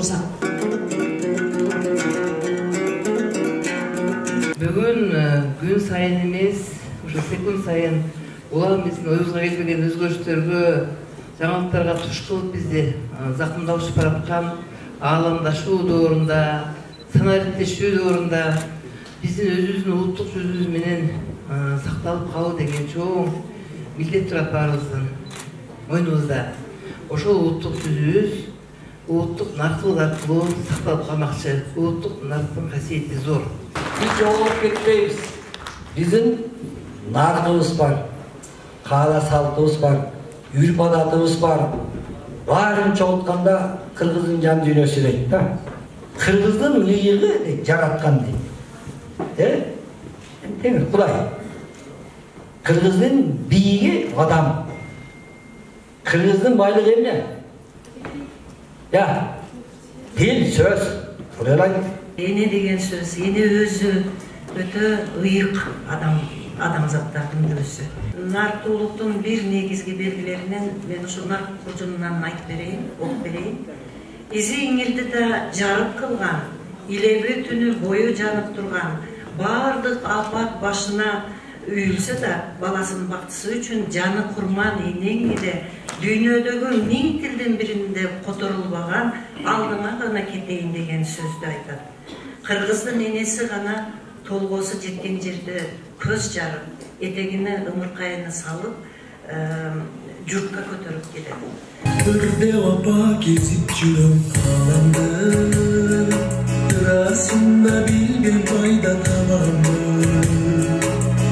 болсак. Бүгүн күн сайын эмес, ошо секунд сайын улам биздин оюбузга келбеген өзгөрүштөргө, жаңылыктарга туш кылып бизди закымдалышып бараткан ааламдашуу доорунда, санариптешүү доорунда биздин өзүбүздүн улуттук жүзүбүз менен сакталып калуу деген чоң милдет турат баарыбыздын мойнубузда. Ошол улуттук жүзүбүз улуттук наркыбыз аркылуу сакталып калмакчы. Улуттук нарктын касиети зор. Биз жоголуп кетпейбиз. Биздин наркыбыз бар, каала салтыбыз бар, үрп адатыбыз бар. Баарын чогултканда кыргыздын жан дүйнөсү дейт да. Кыргыздын ыйыгы жараткан дейт. Темир Кудай. Кыргыздын бийиги адам. Kırgız'ın baylığı emne? Ya, dil, söz. Buraya Ene degen söz, ene özü öte ıyık adamzattardын özü. Narktуулуктун bir negizgi belgilerinden ben uşu nark burcundan aytып bereyim, ok bereyim. Изи иңилди да жарык кылган, илеби түнү бою жанып турган, баардык апат башына үйүлсө да баласынын бактысы үчүн жаны курман энеңиде дүйнөдөгү 1000 тилдин биринде которулбаган алдыңа гана кетейин деген сөздү айтат. Кыргыздын энеси гана толгосу жеткен жерде көз жарып, этегине ымыркайını салып, журтка көтөрүп келет. Birde vapa kesip жүрөм каламды, расында билбем пайда табамды.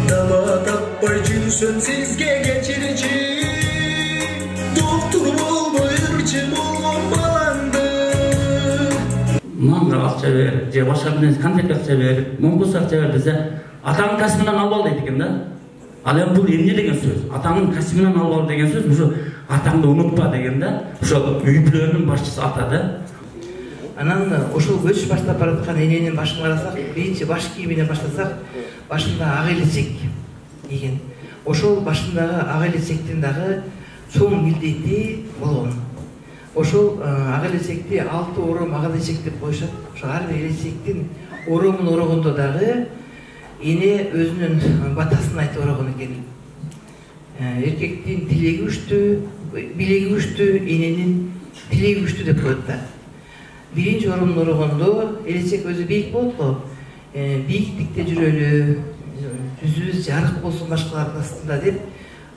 Дава таппай жүрсөм сизге кечирчи, доктор болбой ырчы болгон балаңды. Маңга акча берип, же башка менен конфет акча берип, момбус акча берип десе, атаңдын касыбынан алып ал дейт экен да. Ал эми бул эмне деген сөз? Атаңдын касыбынан алып ал деген сөз, ушу атаңды унутпа деген да. Ошол үй бүлөнүн башчысы ата да. Анан ошол көч баштап бараткан эненин башын карасак, биринчи баш кийиминен баштасак, башында ак элечек кийген. Ошол башындагы ак элечектин дагы чоң милдети болгон. Ошол ак элечекти 6 ором ак элечек деп коюшат. Ошо ар бир элечектин оромун орогондо дагы эне өзүнүн батасын айтып орогон экен. Эркектин тилеги күчтүү, билеги күчтүү, эненин тилеги күчтүү деп коет да. Биринчи оромун орогондо элечек өзү бийик болот го. Бийиктикте жүрөлү, жүзүбүз жарык болсун башкалардын астында деп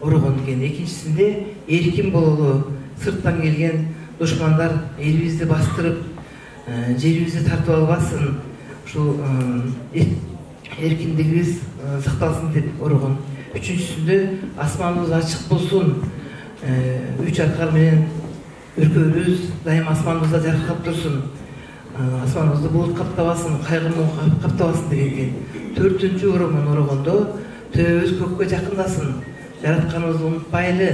орогон экен. Экинчисинде эркин бололу, сырттан келген душмандар элибизди бастырып, жерибизди тартып албасын, ушул эркиндигибиз сакталсын деп орогон. Үчүнчүсүндө асманыбыз ачык болсун, үч аркар менен өркөбүз дайым асманыбызда жаркырап турсун, асманыбызды булут каптабасын, кайгы муң каптабасын деген экен. Төртүнчү оромун орогондо төбөбүз көккө жакындасын, жаратканыбызды унутпайлы,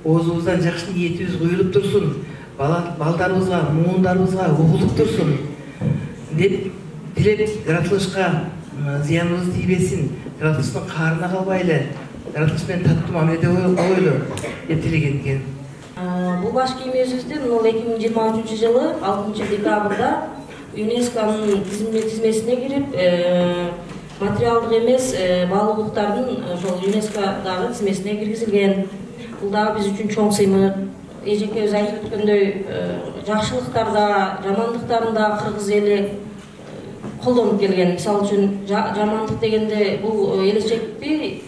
оозубуздан жакшы ниетибиз куюлуп турсун, балдарыбызга, муундарыбызга угулуп турсун деп тилеп, жаратылышка зыяныбыз тийбесин, жаратылыштын каарына калбайлы, жаратылыш менен таттуу мамиледе болойлу деп тилеген экен. Бул баш кийимибизди 2023 жылы 6 декабрда ЮНЕСКОнун тизмесине кирип, материалдык эмес баалуулуктардын ошол ЮНЕСКОдагы тизмесине киргизилген. Бул дагы биз үчүн чоң сыймык. Эжекебиз айтып өткөндөй, жакшылыктарда, жамандыктарында кыргыз эли колдонуп келген. Мисалы үчүн жамандык дегенде бул элечекти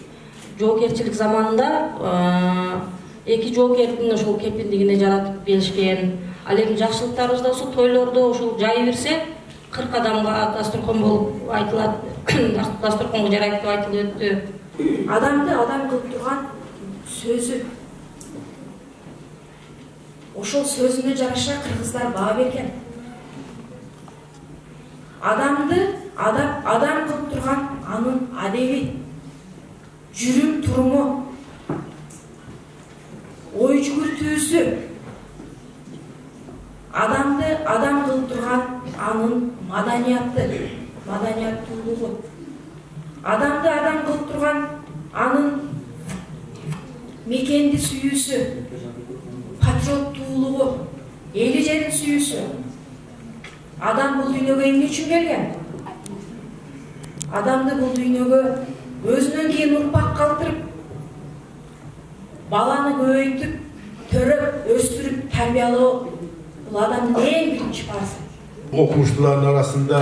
жоокерчилик заманында эки жоокердин ошол кепилдигине жаратып беришкен. Ал эми жакшылыктарыбызда ошо тойлордо ошол жай берсе 40 адамга дасторкон болуп айтылат. Дасторконго жарайт деп айтылып өттү. Адамды адам кылып турган сөзү. Ошол сөзүнө жараша кыргыздар баа берген. Адамды адам кылып турган анын адеби, жүрүм туруму, ой жүгүртүүсү, адамды адам кылып турган анын маданияттуулугу, адамды адам кылып турган анын мекенди сүйүүсү, патриоттуулугу, эли жерин сүйүүсү, Адам бул дүйнөгө эмне үчүн келген? Адамды бул дүйнөгө өзүнөн кийин урпак калтырып, баланы көбөйтүп, төрөп, өстүрүп, тарбиялоо бул адамдын эң биринчи парызы. Окумуштуулардын арасында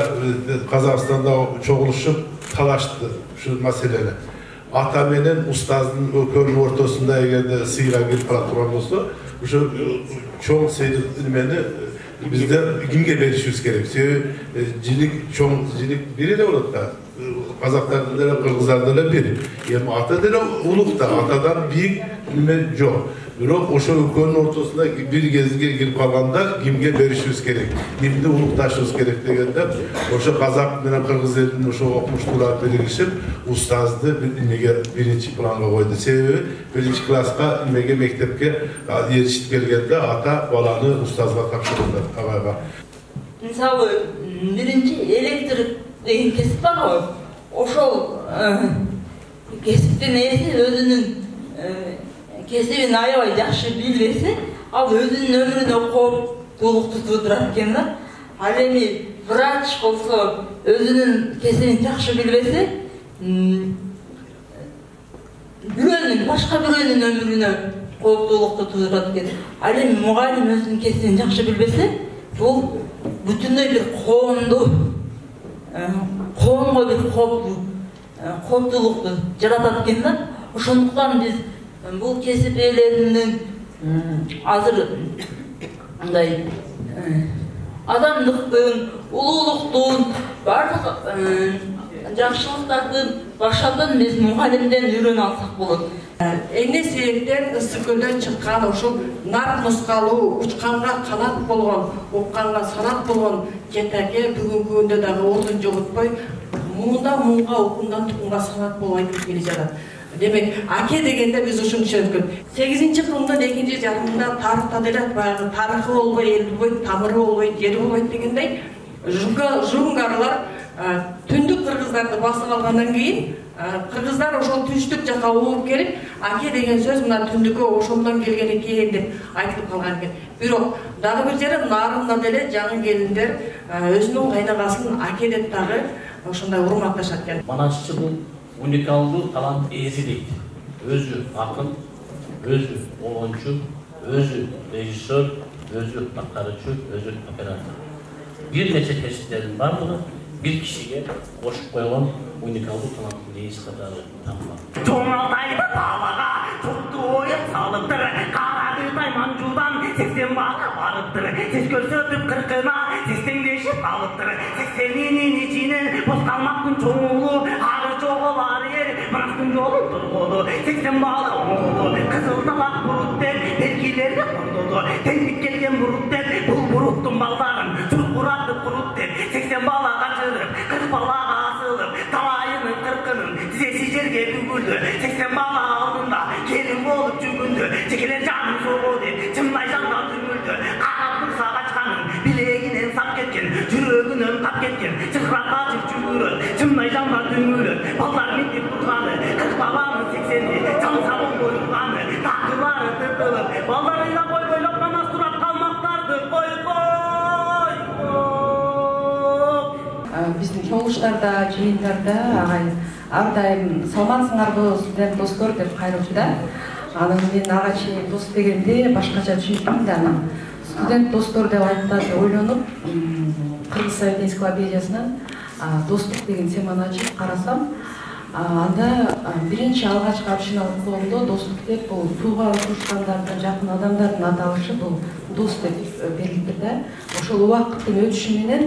Казакстанда чогулушуп талашты ушул маселени. Ата менен устаздын көңүл ортосунда эгерде сыйга кирип бара турган болсо, ошо чоң сыйдык немени бизде кимге беришибиз керек? Себеби жилик чоң жилик бир эле болот да. Казактардын деле, кыргыздардын деле бир. Эми ата деле улук да, атадан бийик неме жок. Бирок ошо экөөнүн ортосунда бир кезге кирип калганда кимге беришибиз керек? Кимди улукташыбыз керек дегенде, ошо казак менен кыргыз элинин ошо окумуштуулар биригишип, устазды неге биринчи планга койду. Себеби биринчи класска немеге мектепке эрişип келгенде ата баланы устазга тапшырды, агайга. Мисалы, биринчи электр деген кесип бар го. Ошол кесиптин ээси өзүнүн кесибин аябай жакшы билбесе, ал өзүнүн өмүрүнө кооптуулукту туудурат экен да. Ал эми врач болсо өзүнүн кесибин жакшы билбесе, бирөөнүн, башка бирөөнүн өмүрүнө кооптуулукту туудурат экен. Ал эми мугалим өзүнүн кесибин жакшы билбесе, бул бүтүндөй бир коомго бир кооптуулукту жаратат экен да. Ошондуктан биз бул кесип ээлеринин азыр мындай адамдыктын, улуулуктун, бардык жакшылыктардын башатын биз мугалимден үйрөнө алсак болот. Эмне себептен ысык көлдөн чыккан ушул нар нускалуу, учканга канат болгон, укканга санат болгон жетеге бүгүнкү күндө дагы ордун жоготпой, муунда муунга, укумдан тукумга санат болбой келе жатат. Демек, аке дегенде биз ушуну түшүндүк. 8-кылымдын 2-жарымында тарыхта деле баягы тарыхы болбой, эл болбойт, тамыры болбойт, жери болбойт дегендей, жунгарлар түндүк кыргыздарды басып алгандан кийин кыргыздар ошол түштүк жака ууп келип, аке деген сөз мына түндүккө ошондон келген экен деп айтылып калган экен. Бирок дагы бир жери нарында деле жаңы келиндер өзүнүн кайнагасын аке деп дагы ошондой урматташат экен. Манашчы бул уникалдуу талант ээси дейт. Өзү акын, өзү оончу, өзү режиссер, өзү аткаруучу, өзү оператор. Бир нече кесиптердин бардыгы бир кишиге кошуп койгон уникалдуу таланттын ээси катары танылат. Тоңалтайды талага, токту оюп салыптыр, карадыдай манжуудан 80 бала барыптыр. Сиз көрсөтүп 40-ына, сиз теңдешип калыптыр. 80-нин ичинен боз калмактын чоңулу, ары жоголар ер, мырактын жолу тургуду. 80 бала оңуду, кызыл талак бурут деп, белгилерге кордоду. Теңдик келген бурут деп, бул буруттун балдарын чуркуратып курут деп, 80 бала качырып, 40 балага асылып, талайынын 40-ынын тизеси жерге бүгүлдү. 80 бала алдында келин болуп жүгүндү. Жекелер жаным согу деп, чымдай жандан түңүлдү. Карап турса качканын билегинен сап кеткен, жүрөгүнөн кап кеткен, чыракка жүгүрөт, чымдай жандан түңүлөт. Балдар мектеп турганы, 40 баланын 80-и жалса болбой урганы, такылары тыртылып, балдар ыйлап койгойлоп намаз турат калмактарды койгой. Биздин чогулуштарда, жыйындарда агай ар дайым саламатсыңарбы студент достор деп кайрылчу да. Анан мен ага чейин дос дегенде башкача түшүндүм да. Студент достор деп айтты деп ойлонуп, Кыргыз Совет энциклопедиясынан достук деген теманы ачып карасам, анда биринчи алгачкы общиналык достук деп бул тууга туушкандардын, жакын адамдардын аталышы бул дос деп берилди да. Ошол убакыттын өтүшү менен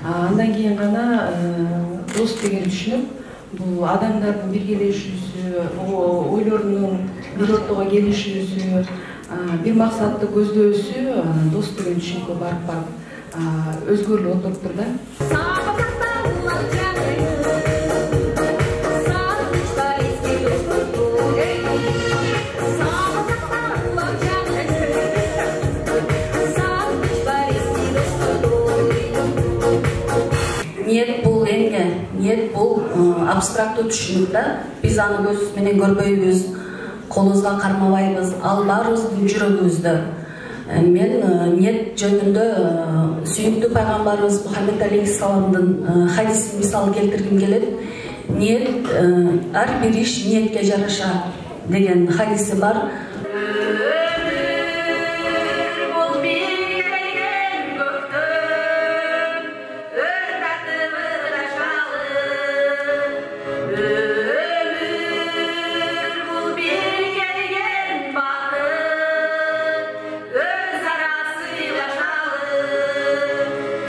андан кийин гана дос деген түшүнүп, бул адамдардын биргелешүүсү, ойлорунун бир ортого келишүүсү, бир максатты көздөөсү дос деген түшүнүккө барып өзгөрүлүп отуруптур да. Ниет бул эмне? Ниет бул абстрактуу түшүнүк да. Биз аны көзүбүз менен көрбөйбүз, колубузга кармабайбыз, ал баарыбыздын жүрөгүбүздө. Мен ниет жөнүндө сүйүктүү пайгамбарыбыз Мухаммед алейхиссаламдын хадисин мисал келтиргим келет. Ниет ар бир иш ниетке жараша деген хадиси бар.